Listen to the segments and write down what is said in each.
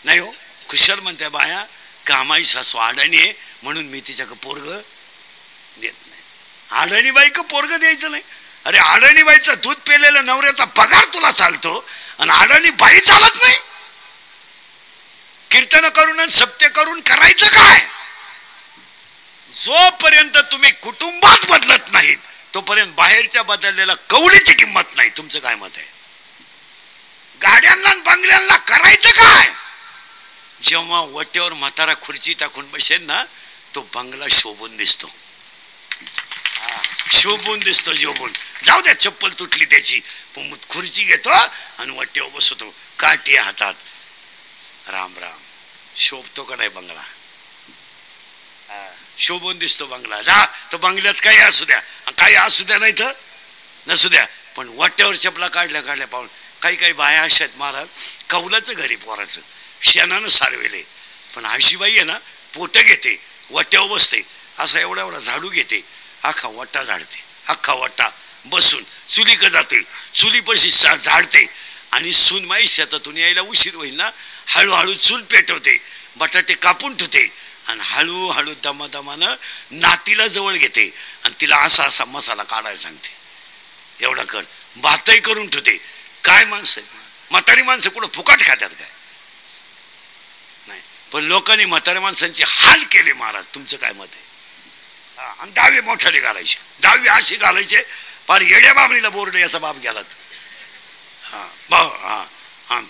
नाही हो, कुशल म्हणते बाया कामाई सासू अडाणी आहे म्हणून मी तिच्या पोरग देत नाही. अडाणी बाई का पोरग द्यायचं नाही? अरे अडाणी बाईचा दूध पेलेल्या नवऱ्याचा पगार तुला चालतो आणि अडाणी बाई चालत नाही? कीर्तन करून आणि सप्ते करून करायचं काय? जोपर्यंत तुम्ही कुटुंबात बदलत नाहीत तोपर्यंत बाहेरच्या बदललेला कवडीची किंमत नाही. तुमचं काय मत आहे? गाड्यांना बंगल्यांना करायचं काय? जेव्हा वट्यावर म्हातारा खुर्ची टाकून बसेल ना तो बंगला शोभून दिसतो, शोभून दिसतो. शोभून जाऊ द्या, चप्पल तुटली त्याची, पण खुर्ची घेतो आणि वट्यावर बसतो काठी हातात. राम राम, शोभतो का नाही बंगला? शोभून दिसतो बंगला. जा तो बंगल्यात काही असू द्या, काही असू द्या नाही तर नसू द्या, पण वट्यावर चपला काढल्या पाहून काही बाया अशा आहेत महाराज, कौलाचं घरी पोराचं शेणानं सारवेले, पण आशीबाई आहे ना पोट घेते, वट्यावर बसते, असा एवढा झाडू घेते, अख्खा वट्टा झाडते, अख्खा वट्टा बसून चुलीक जाते, चुलीपाशी झाडते आणि सूनमाई शेतातून यायला उशीर होईल ना हळूहळू चूल पेटवते, बटाटे कापून ठेवते आणि हळूहळू दमादमानं नातीला जवळ घेते आणि तिला असा मसाला काढायला सांगते. एवढा कर, भातही करून ठेवते. काय माणसं, म्हातारी माणसं कुठं फुकट खात्यात काय? नाही, पण लोकांनी म्हातारी माणसांचे हाल केले महाराज. तुमचं काय मत आहे? आणि दहावी मोठाले घालायचे, दहावी अशी घालायचे फार येड्या बाबळीला बोर्ड याचा बाप गेला तर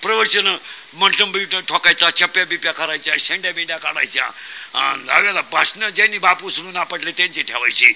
प्रवचन मंटम बिट ठोकायचा, चप्प्या बिप्या करायच्या, शेंड्या बिंड्या काढायच्या, दहाव्याला भाषणं ज्यांनी बाप उचलून आपटले त्यांची ठेवायची.